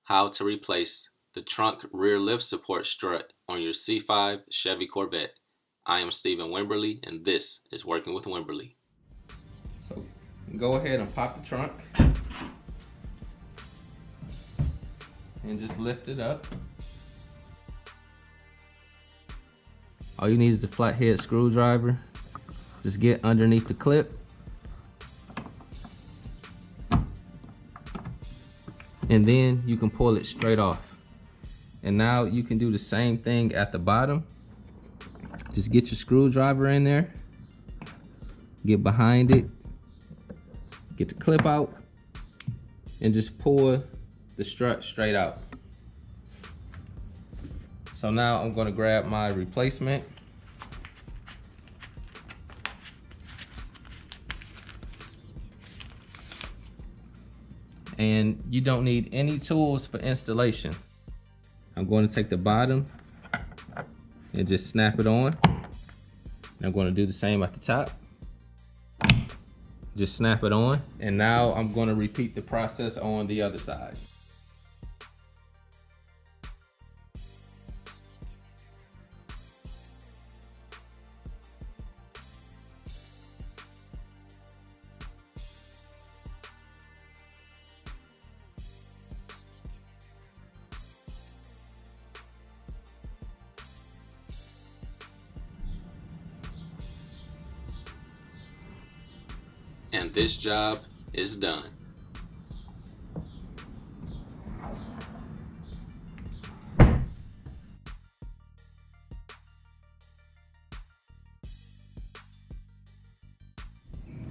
how to replace the trunk rear lift support strut on your C5 Chevy Corvette. I am Stephen Wimberley, and this is Working with Wimberley. So go ahead and pop the trunk and just lift it up. All you need is a flathead screwdriver. Just get underneath the clip and then you can pull it straight off. And now you can do the same thing at the bottom. Just get your screwdriver in there, get behind it, get the clip out, and just pull the strut straight out. So now I'm going to grab my replacement. And you don't need any tools for installation. I'm going to take the bottom and just snap it on. I'm going to do the same at the top. Just snap it on. And now I'm going to repeat the process on the other side. And this job is done.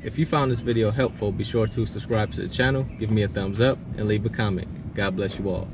If you found this video helpful, be sure to subscribe to the channel, give me a thumbs up, and leave a comment. God bless you all.